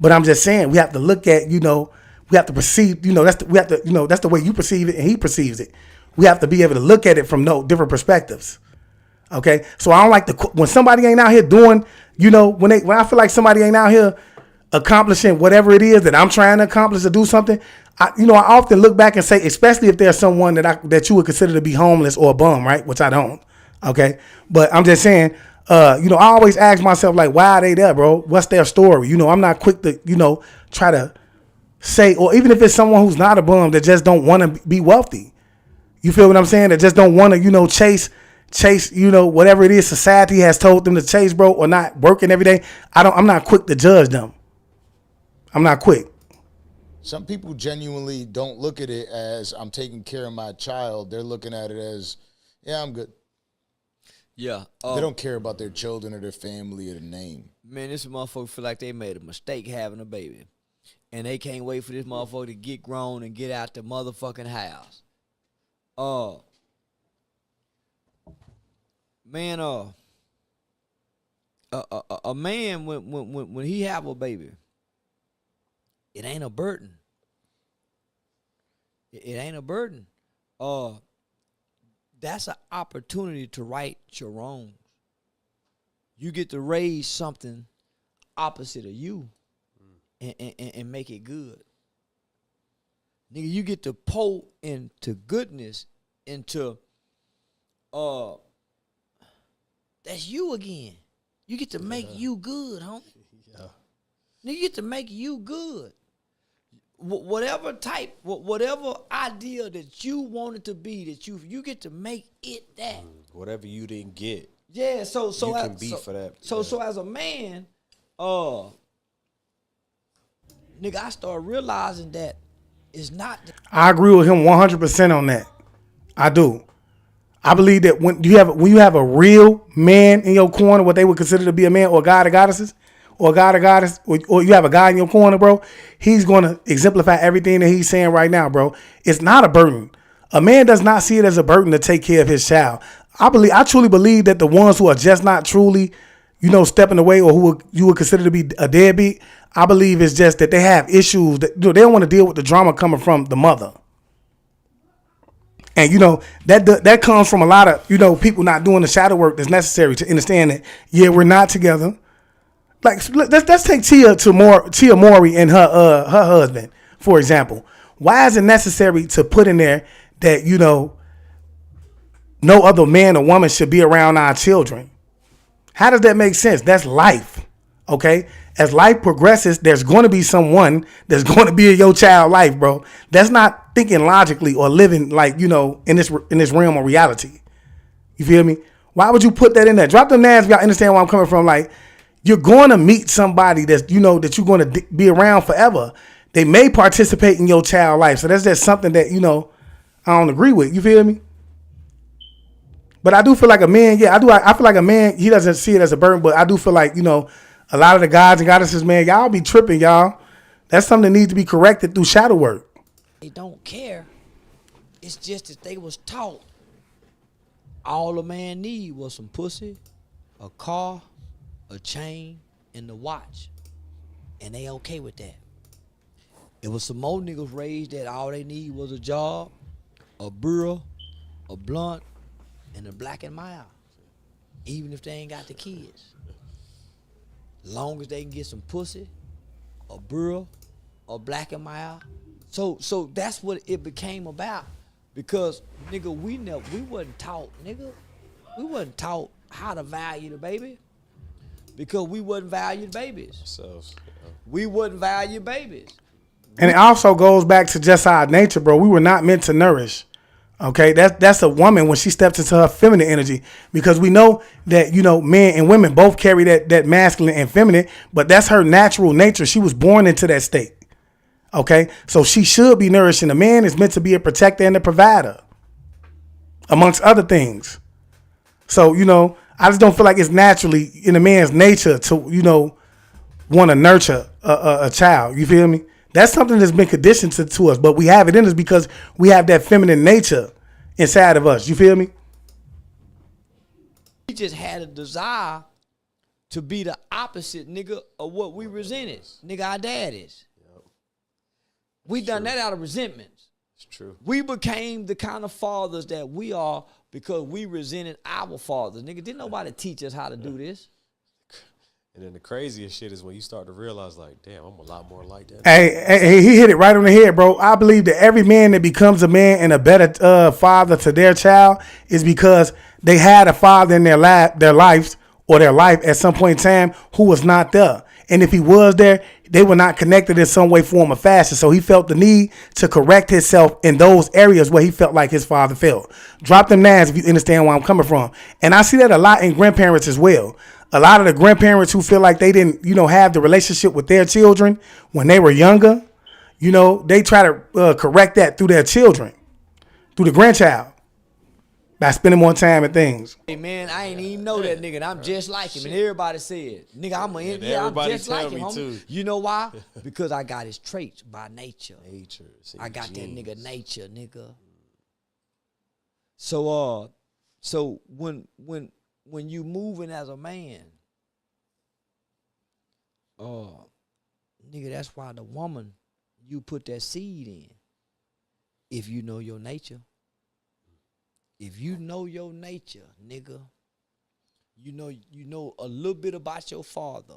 but I'm just saying we have to look at, we have to perceive, that's the way you perceive it and he perceives it. We have to be able to look at it from different perspectives. Okay. So I don't like when somebody ain't out here doing, when I feel like somebody ain't out here accomplishing whatever it is that I'm trying to accomplish or do something, I often look back and say, especially if there's someone that you would consider to be homeless or a bum, right? Which I don't. Okay. But I'm just saying, I always ask myself, like, why are they there, bro? What's their story? I'm not quick to, try to say, or even if it's someone who's not a bum that just don't want to be wealthy. You feel what I'm saying? That just don't want to, chase, whatever it is society has told them to chase, bro, or not working every day. I'm not quick to judge them. I'm not quick. Some people genuinely don't look at it as I'm taking care of my child. They're looking at it as, yeah, I'm good. Yeah. They don't care about their children or their family or the name. Man, this motherfucker feel like they made a mistake having a baby. And they can't wait for this motherfucker to get grown and get out the motherfucking house. Man, a man when he have a baby, it ain't a burden. It ain't a burden. That's an opportunity to right your wrongs. You get to raise something opposite of you and make it good. Nigga, you get to pour into goodness, into that's you again. You get to make you good, homie. Yeah. Nigga, you get to make you good. Whatever idea that you wanted to be, that you get to make it that. Whatever you didn't get. Yeah, so you can be for that. So as a man, nigga, I started realizing that it's not. I agree with him 100% on that. I do. I believe that when you have a real man in your corner, what they would consider to be a man or a god or goddesses, or a god or goddess, or you have a guy in your corner, bro, he's going to exemplify everything that he's saying right now, bro. It's not a burden. A man does not see it as a burden to take care of his child. I truly believe that the ones who are just not truly, stepping away, or who you would consider to be a deadbeat, I believe it's just that they have issues that they don't want to deal with the drama coming from the mother. And, that comes from a lot of, people not doing the shadow work that's necessary to understand that, yeah, we're not together. Like, let's take Tia Mowry and her husband, for example. Why is it necessary to put in there that, no other man or woman should be around our children? How does that make sense? That's life, okay? As life progresses, there's going to be someone that's going to be in your child life, bro. That's not thinking logically or living like, in this realm of reality. You feel me? Why would you put that in there? Drop them names if y'all understand where I'm coming from. Like, you're going to meet somebody that's, that you're going to be around forever. They may participate in your child life. So that's just something that, I don't agree with. You feel me? But I do feel like a man, yeah, I feel like a man, he doesn't see it as a burden, but I do feel like, a lot of the gods and goddesses, man, y'all be tripping, y'all. That's something that needs to be corrected through shadow work. They don't care. It's just that they was taught all a man need was some pussy, a car, a chain, and a watch. And they okay with that. It was some more niggas raised that all they need was a job, a burro, a blunt, and a black and mild. Even if they ain't got the kids. Long as they can get some pussy, a burro, a black and mild. So that's what it became about. Because, nigga, we wasn't taught, nigga. We wasn't taught how to value the baby. Because we wouldn't value babies. We wouldn't value babies. And it also goes back to just our nature, bro. We were not meant to nourish. Okay, that's a woman when she steps into her feminine energy, because we know that, men and women both carry that masculine and feminine, but that's her natural nature. She was born into that state. Okay, so she should be nourishing. A man is meant to be a protector and a provider, amongst other things. So, I just don't feel like it's naturally in a man's nature to, want to nurture a child. You feel me? That's something that's been conditioned to us, but we have it in us because we have that feminine nature inside of us. You feel me? We just had a desire to be the opposite, nigga, of what we resented. Nigga, our daddies. Yep. We done that out of resentment. It's true. We became the kind of fathers that we are because we resented our fathers. Nigga, didn't nobody teach us how to do this? And then the craziest shit is when you start to realize, like, damn, I'm a lot more like that. Hey, he hit it right on the head, bro. I believe that every man that becomes a man and a better father to their child is because they had a father in their lives, or their life at some point in time who was not there. And if he was there, they were not connected in some way, form, or fashion. So he felt the need to correct himself in those areas where he felt like his father failed. Drop them nines if you understand where I'm coming from. And I see that a lot in grandparents as well. A lot of the grandparents who feel like they didn't, have the relationship with their children when they were younger, they try to correct that through their children, through the grandchild, by spending more time and things. Hey man, I ain't even know that nigga. And I'm just like him, and everybody said, "Nigga, I'm just like him." Homie. You know why? Because I got his traits by nature. I got that nigga nature, nigga. So when you moving as a man, nigga, that's why the woman you put that seed in. If you know your nature. If you know your nature, nigga, you know a little bit about your father.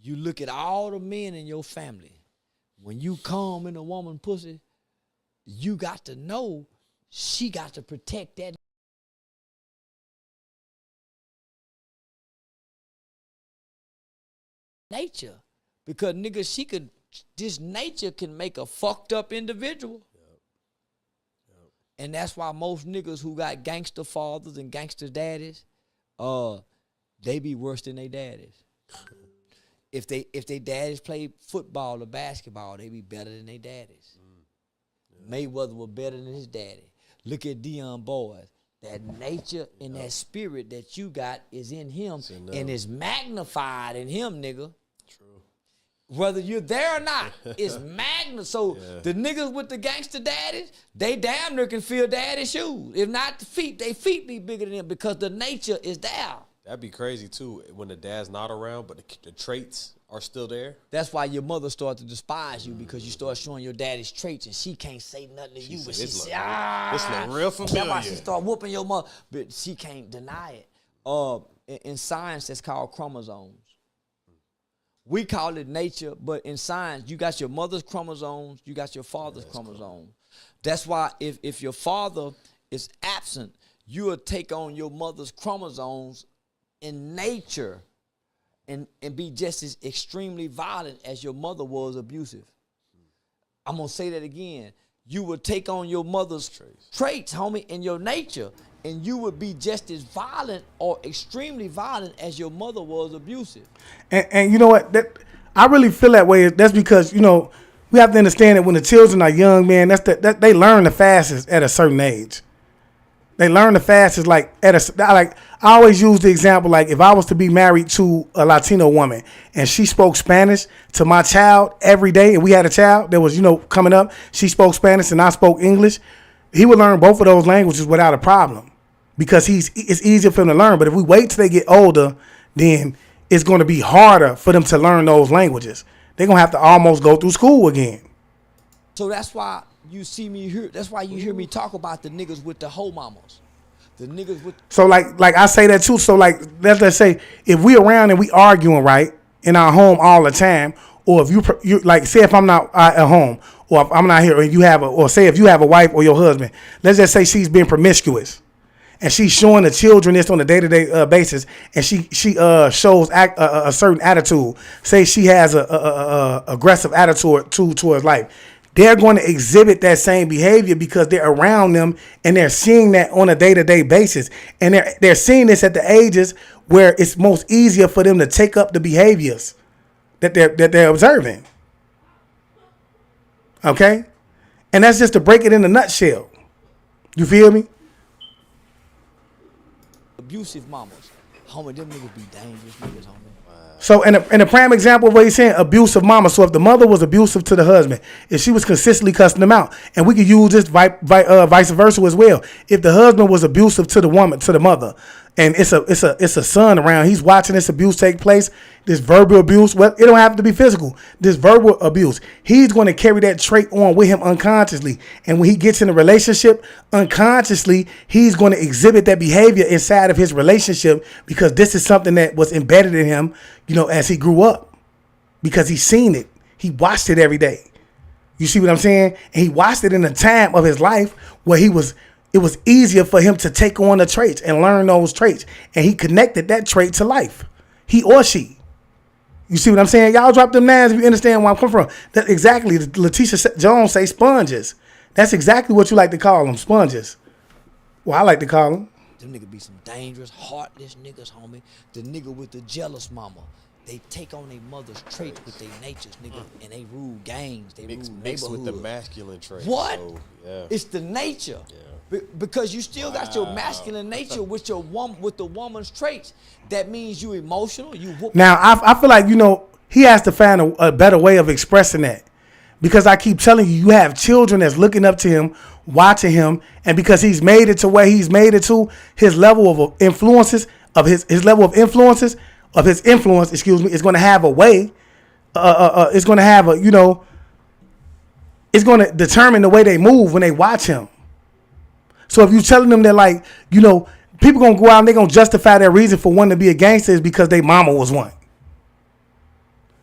You look at all the men in your family. When you come in a woman pussy, you got to know she got to protect that nature. Because nigga, this nature can make a fucked up individual. And that's why most niggas who got gangster fathers and gangster daddies, they be worse than they daddies. If they daddies play football or basketball, they be better than they daddies. Mayweather was better than his daddy. Look at Deion Boyd. That nature and that spirit that you got is in him and is magnified in him, nigga. Whether you're there or not, it's magna. So the niggas with the gangster daddies, they damn near can feel daddy's shoes. If not the feet, they feet be bigger than them because the nature is there. That'd be crazy too when the dad's not around, but the traits are still there. That's why your mother started to despise you because you start showing your daddy's traits and she can't say nothing to you. But she say, this look real familiar. That's why she start whooping your mother, but she can't deny it. In science, that's called chromosomes. We call it nature, but in science, you got your mother's chromosomes, you got your father's chromosomes. That's why if your father is absent, you will take on your mother's chromosomes in nature and be just as extremely violent as your mother was abusive. I'm going to say that again. You would take on your mother's traits, homie, in your nature, and you would be just as violent or extremely violent as your mother was abusive. And you know what? I really feel that way. That's because, we have to understand that when the children are young, man, that they learn the fastest at a certain age. They learn the fastest, I always use the example, like if I was to be married to a Latino woman and she spoke Spanish to my child every day, and we had a child that was, coming up, she spoke Spanish and I spoke English, he would learn both of those languages without a problem because it's easier for him to learn. But if we wait till they get older, then it's going to be harder for them to learn those languages. They're going to have to almost go through school again. So that's why you see me here. That's why you hear me talk about the niggas with the hoe mamas. The niggas with. So like I say that too. So like let's say if we around and we arguing right in our home all the time, or if you like say if I'm not at home or if I'm not here and you have or say if you have a wife or your husband, let's just say she's been promiscuous and she's showing the children this on a day-to-day basis, and she shows a certain attitude. Say she has a aggressive attitude towards life. They're going to exhibit that same behavior because they're around them and they're seeing that on a day-to-day basis. And they're seeing this at the ages where it's most easier for them to take up the behaviors that they're observing. Okay? And that's just to break it in a nutshell. You feel me? Abusive mamas. Homie, them niggas be dangerous niggas, homie. So, in a prime example of what he's saying, abusive mama. So, if the mother was abusive to the husband, if she was consistently cussing him out, and we could use this vice versa as well. If the husband was abusive to the woman, to the mother, and it's a son around, he's watching this abuse take place, this verbal abuse. Well, it don't have to be physical. This verbal abuse, he's going to carry that trait on with him unconsciously. And when he gets in a relationship, unconsciously, he's going to exhibit that behavior inside of his relationship because this is something that was embedded in him, as he grew up, because he's seen it. He watched it every day. You see what I'm saying? And he watched it in a time of his life where he was it was easier for him to take on the traits and learn those traits. And he connected that trait to life. He or she. You see what I'm saying? Y'all drop them names if you understand where I'm coming from. That exactly. Letitia Jones say sponges. That's exactly what you like to call them, sponges. Well, I like to call them. Them niggas be some dangerous, heartless niggas, homie. The nigga with the jealous mama. They take on their mother's traits with their natures, nigga, and they rule gangs. They rule neighborhoods. Mixed with the masculine traits. What? So, yeah. It's the nature. Yeah. Because you still got your masculine nature with the woman's traits. That means you emotional. You whoop. Now I feel like he has to find a better way of expressing that, because I keep telling you have children that's looking up to him, watching him, and because he's made it to where he's made it to, his level of influences his level of influences. Of his influence, is going to have a way, it's going to have it's going to determine the way they move when they watch him. So if you're telling them that, people going to go out and they're going to justify their reason for wanting to be a gangster is because their mama was one.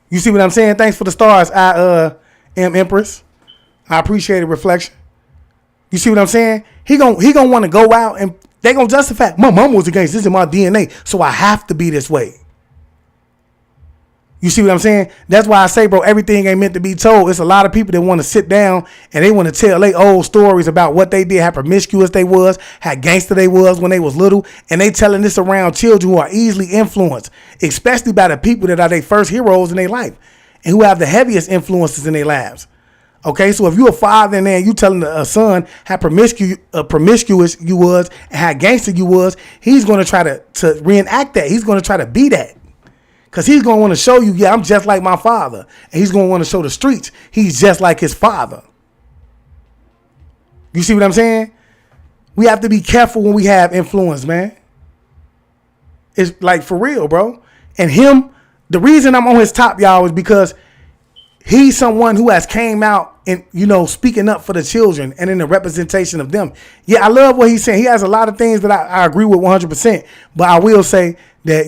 You see what I'm saying? Thanks for the stars, I am Empress. I appreciate the reflection. You see what I'm saying? He gonna want to go out and they going to justify, my mama was a gangster, this is my DNA, so I have to be this way. You see what I'm saying? That's why I say, bro, everything ain't meant to be told. It's a lot of people that want to sit down and they want to tell their old stories about what they did, how promiscuous they was, how gangster they was when they was little. And they telling this around children who are easily influenced, especially by the people that are their first heroes in their life and who have the heaviest influences in their lives. Okay, so if you're a father and then you telling a son how promiscuous you was and how gangster you was, he's going to try to reenact that. He's going to try to be that. Because he's going to want to show you, I'm just like my father. And he's going to want to show the streets he's just like his father. You see what I'm saying? We have to be careful when we have influence, man. It's like for real, bro. And him, the reason I'm on his top, y'all, is because he's someone who has came out and, speaking up for the children and in the representation of them. Yeah, I love what he's saying. He has a lot of things that I agree with 100%. But I will say that,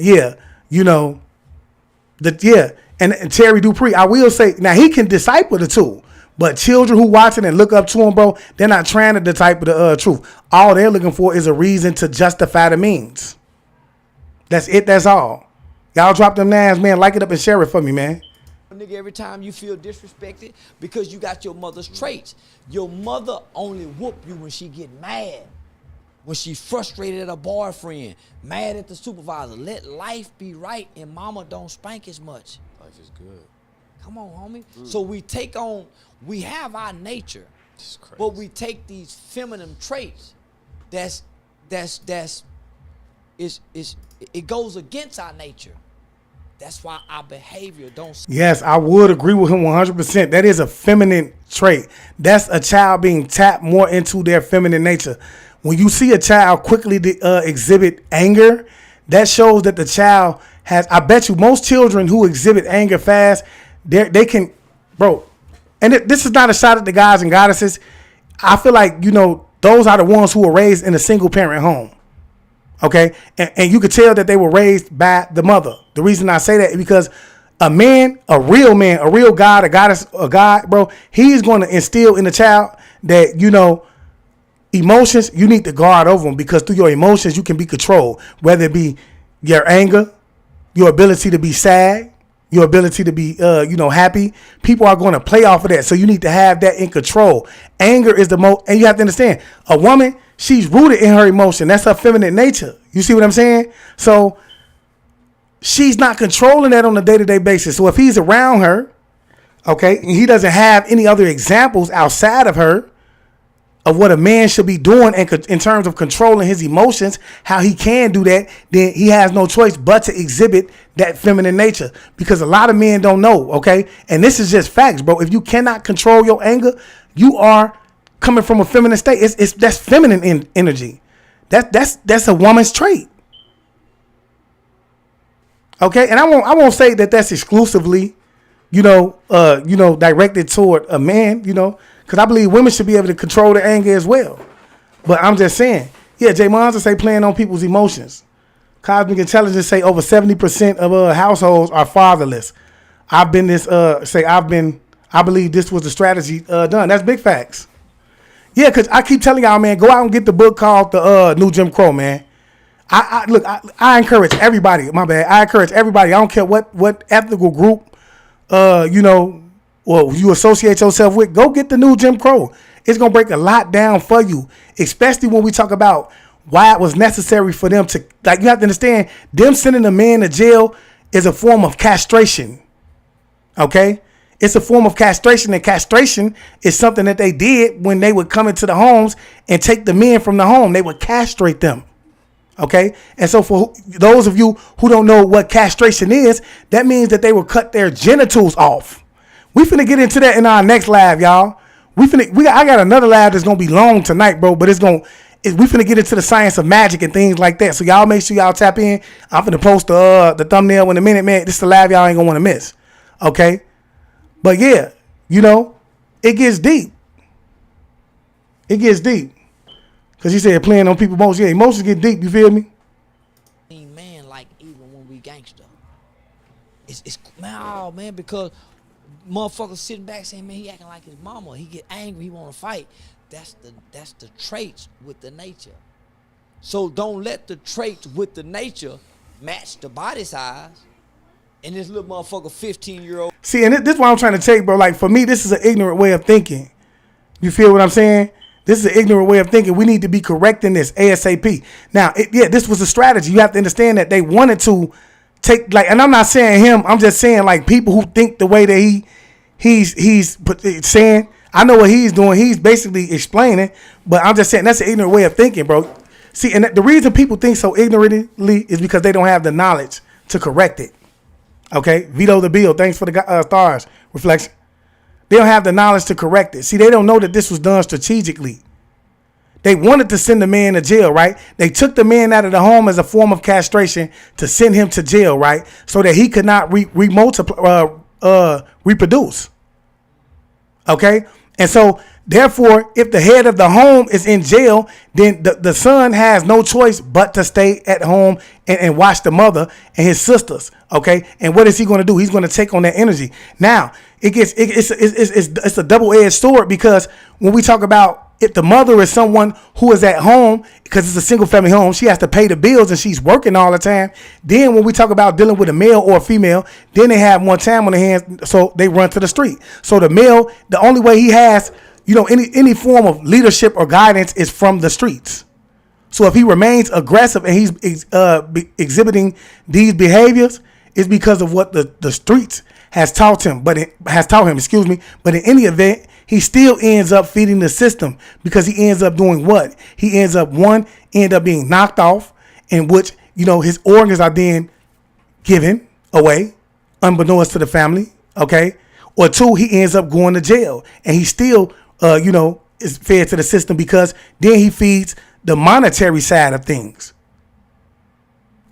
and Terry Dupree, I will say, now he can disciple the two, but children who watch it and look up to him, bro, they're not trying to disciple the truth. All they're looking for is a reason to justify the means. That's it. That's all. Y'all drop them names, man. Like it up and share it for me, man. Nigga, every time you feel disrespected because you got your mother's traits. Your mother only whoop you when she get mad. When she frustrated at her boyfriend, mad at the supervisor. Let life be right and mama don't spank as much. Life is good. Come on, homie. So we have our nature, but we take these feminine traits it goes against our nature. That's why our behavior don't. Yes, I would agree with him 100%. That is a feminine trait. That's a child being tapped more into their feminine nature. When you see a child quickly exhibit anger, that shows that the child has, I bet you most children who exhibit anger fast, they can, bro, and this is not a shot at the guys and goddesses. I feel like, those are the ones who were raised in a single parent home. Okay. And you could tell that they were raised by the mother. The reason I say that is because a real God, a goddess, a God, bro, he's going to instill in the child that, emotions, you need to guard over them, because through your emotions, you can be controlled, whether it be your anger, your ability to be sad, your ability to be, happy. People are going to play off of that. So you need to have that in control. Anger is the most, and you have to understand, a woman, she's rooted in her emotion. That's her feminine nature. You see what I'm saying? So she's not controlling that on a day-to-day basis. So if he's around her, okay, and he doesn't have any other examples outside of her, of what a man should be doing in terms of controlling his emotions, how he can do that, then he has no choice but to exhibit that feminine nature. Because a lot of men don't know, okay? And this is just facts, bro. If you cannot control your anger, you are coming from a feminine state. That's feminine energy. That's a woman's trait. Okay? And I won't say that that's exclusively, directed toward a man, because I believe women should be able to control their anger as well. But I'm just saying, Jay Monza say playing on people's emotions. Cosmic Intelligence say over 70% of households are fatherless. I believe this was the strategy done. That's big facts. Yeah, because I keep telling y'all, man, go out and get the book called The New Jim Crow, man. I encourage everybody. My bad. I encourage everybody. I don't care what ethnical group, or you associate yourself with. Go get the New Jim Crow. It's gonna break a lot down for you, especially when we talk about why it was necessary for them to. Like, you have to understand, them sending a man to jail is a form of castration. Okay, it's a form of castration, and castration is something that they did when they would come into the homes and take the men from the home. They would castrate them. Okay, and so for those of you who don't know what castration is, that means that they will cut their genitals off. We finna get into that in our next live, y'all. I got another live that's gonna be long tonight, bro. But we finna get into the science of magic and things like that. So y'all make sure y'all tap in. I'm finna post the thumbnail in a minute, man. This is the live y'all ain't gonna want to miss. Okay, but yeah, it gets deep. It gets deep. Because he said playing on people's emotions. Yeah, emotions get deep, you feel me? Man, like even when we gangster. It's man, because motherfuckers sitting back saying, man, he acting like his mama. He get angry, he wanna fight. That's the traits with the nature. So don't let the traits with the nature match the body size. And this little motherfucker 15-year-old. See, and this is what I'm trying to tell you, bro. Like, for me, this is an ignorant way of thinking. You feel what I'm saying? This is an ignorant way of thinking. We need to be correcting this ASAP. Now, this was a strategy. You have to understand that they wanted to take, like, and I'm not saying him. I'm just saying, like, people who think the way that he's saying. I know what he's doing. He's basically explaining, but I'm just saying that's an ignorant way of thinking, bro. See, and the reason people think so ignorantly is because they don't have the knowledge to correct it. Okay? Vito the Bill, thanks for the stars. Reflection. They don't have the knowledge to correct it. See, they don't know that this was done strategically. They wanted to send the man to jail, right? They took the man out of the home as a form of castration to send him to jail, right? So that he could not reproduce. Okay? And so, therefore, if the head of the home is in jail, then the son has no choice but to stay at home and watch the mother and his sisters. Okay? And what is he going to do? He's going to take on that energy. Now, it's a double-edged sword, because when we talk about if the mother is someone who is at home, because it's a single-family home, she has to pay the bills and she's working all the time. Then when we talk about dealing with a male or a female, then they have more time on their hands, so they run to the street. So the male, the only way he has, any form of leadership or guidance is from the streets. So if he remains aggressive and he's exhibiting these behaviors, it's because of what the streets has taught him. But in any event, he still ends up feeding the system, because he ends up doing what? He ends up being knocked off, in which, his organs are then given away, unbeknownst to the family, okay? Or two, he ends up going to jail, and he still, is fed to the system, because then he feeds the monetary side of things.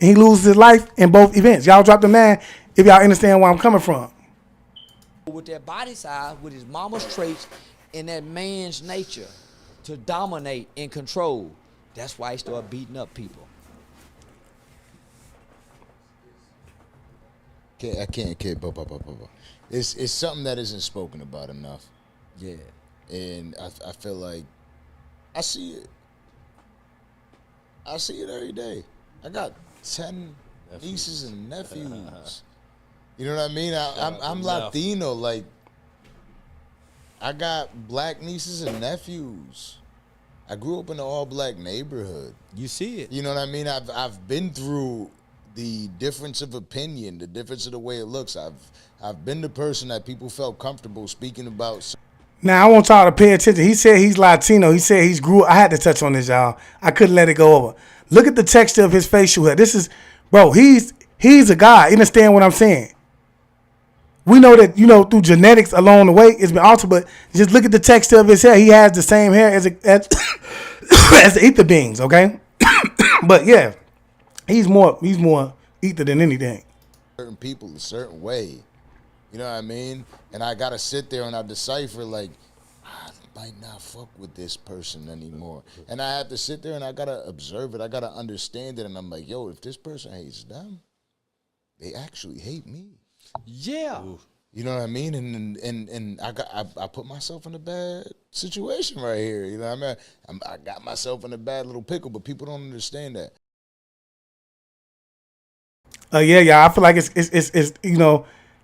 And he loses his life in both events. Y'all drop the 9 if y'all understand where I'm coming from. With that body size, with his mama's traits, and that man's nature to dominate and control, that's why he started beating up people. I can't. It's something that isn't spoken about enough. Yeah. And I feel like I see it. I see it every day. I got 10 nieces and nephews. You know what I mean? I'm Latino. Like, I got black nieces and nephews. I grew up in an all-black neighborhood. You see it. You know what I mean? I've been through the difference of opinion, the difference of the way it looks. I've been the person that people felt comfortable speaking about. Now, I want y'all to pay attention. He said he's Latino. He said he's grew. I had to touch on this, y'all. I couldn't let it go over. Look at the texture of his facial hair. This is, bro, he's a guy. You understand what I'm saying? We know that, through genetics along the way, it's been altered, but just look at the texture of his hair. He has the same hair as the ether beings, okay? But yeah, he's more ether than anything. Certain people a certain way. You know what I mean? And I gotta sit there and I decipher, like, I might not fuck with this person anymore. And I have to sit there and I gotta observe it. I gotta understand it. And I'm like, yo, if this person hates them, they actually hate me. Yeah. You know what I mean? And I put myself in a bad situation right here. You know what I mean? I got myself in a bad little pickle, but people don't understand that. Yeah, I feel like it's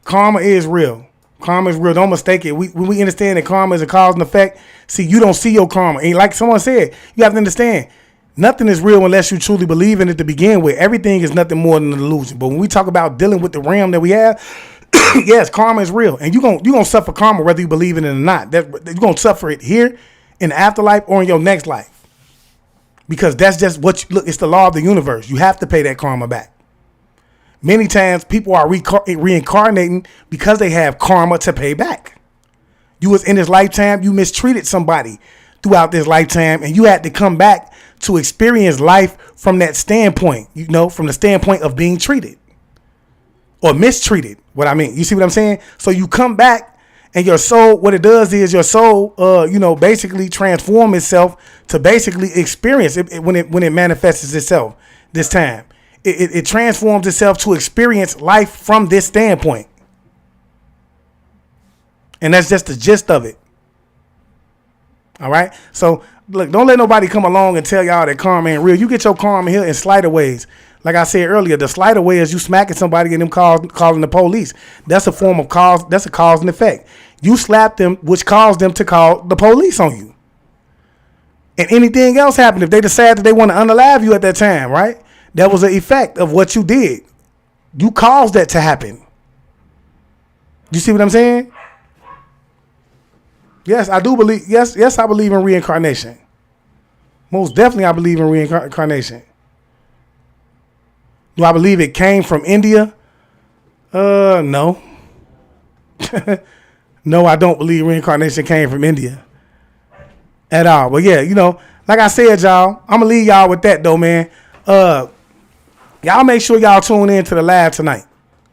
karma is real. Karma is real. Don't mistake it. When we understand that karma is a cause and effect, see, you don't see your karma. And like someone said, you have to understand, nothing is real unless you truly believe in it to begin with. Everything is nothing more than an illusion. But when we talk about dealing with the realm that we have, yes, karma is real. And you're gonna suffer karma whether you believe in it or not. You're going to suffer it here in the afterlife or in your next life. Because that's just look, it's the law of the universe. You have to pay that karma back. Many times people are reincarnating because they have karma to pay back. You was in this lifetime, you mistreated somebody throughout this lifetime, and you had to come back to experience life from that standpoint, from the standpoint of being treated or mistreated. What I mean, you see what I'm saying? So you come back and your soul, what it does is your soul, basically transform itself to basically experience it when it manifests itself this time. It transforms itself to experience life from this standpoint. And that's just the gist of it. All right. So look, don't let nobody come along and tell y'all that karma ain't real. You get your karma here in slighter ways. Like I said earlier, the slighter way is you smacking somebody and them calling the police. That's a form of cause. That's a cause and effect. You slap them, which caused them to call the police on you. And anything else happened, if they decide that they want to unalive you at that time, right? That was an effect of what you did. You caused that to happen. You see what I'm saying? Yes, I do believe. Yes, I believe in reincarnation. Most definitely, I believe in reincarnation. Do I believe it came from India? No. No, I don't believe reincarnation came from India at all. But yeah, like I said, y'all, I'm gonna leave y'all with that though, man. Y'all make sure y'all tune in to the live tonight.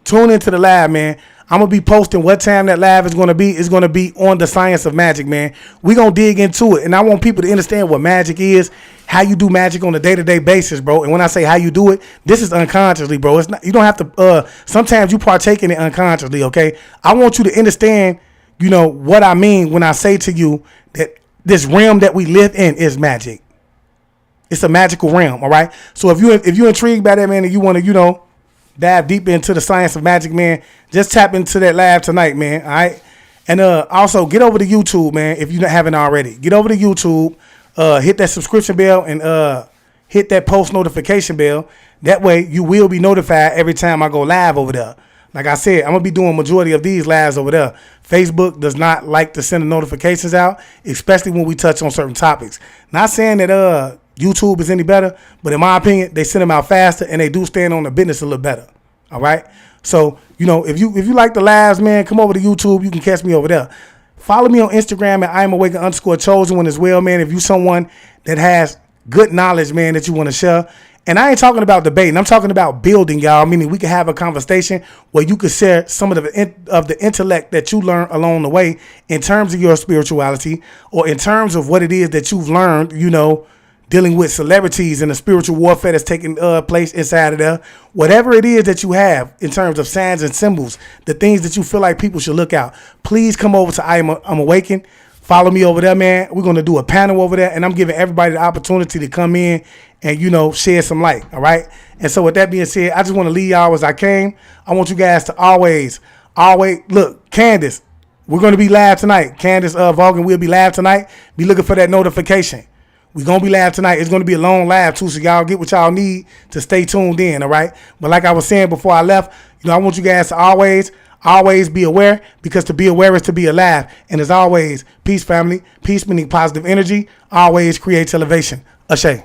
Tune into the live, man. I'm going to be posting what time that live is going to be. It's going to be on the science of magic, man. We're going to dig into it. And I want people to understand what magic is, how you do magic on a day-to-day basis, bro. And when I say how you do it, this is unconsciously, bro. It's not, you don't have to, sometimes you partake in it unconsciously, okay? I want you to understand, what I mean when I say to you that this realm that we live in is magic. It's a magical realm, all right? So if you're intrigued by that, man, and you want to, dive deep into the science of magic, man, just tap into that live tonight, man, all right? And also, get over to YouTube, man, if you haven't already. Get over to YouTube, hit that subscription bell, and hit that post notification bell. That way, you will be notified every time I go live over there. Like I said, I'm going to be doing majority of these lives over there. Facebook does not like to send the notifications out, especially when we touch on certain topics. Not saying that YouTube is any better, but in my opinion, they send them out faster and they do stand on the business a little better. All right. So, if you like the lives, man, come over to YouTube. You can catch me over there. Follow me on Instagram at IamAwaken_chosen1 as well, man. If you someone that has good knowledge, man, that you want to share. And I ain't talking about debating. I'm talking about building, y'all. Meaning we can have a conversation where you can share some of the intellect that you learn along the way in terms of your spirituality or in terms of what it is that you've learned, dealing with celebrities and the spiritual warfare that's taking place inside of there. Whatever it is that you have in terms of signs and symbols, the things that you feel like people should look out, please come over to I'm Awaken. Follow me over there, man. We're going to do a panel over there, and I'm giving everybody the opportunity to come in and, shed some light, all right? And so with that being said, I just want to leave y'all as I came. I want you guys to always, look, Candace, we're going to be live tonight. Candace Vaughan will be live tonight. Be looking for that notification. We're going to be live tonight. It's going to be a long live, too, so y'all get what y'all need to stay tuned in, all right? But like I was saying before I left, I want you guys to always be aware, because to be aware is to be alive. And as always, peace, family. Peace meaning positive energy. Always creates elevation. Ashe.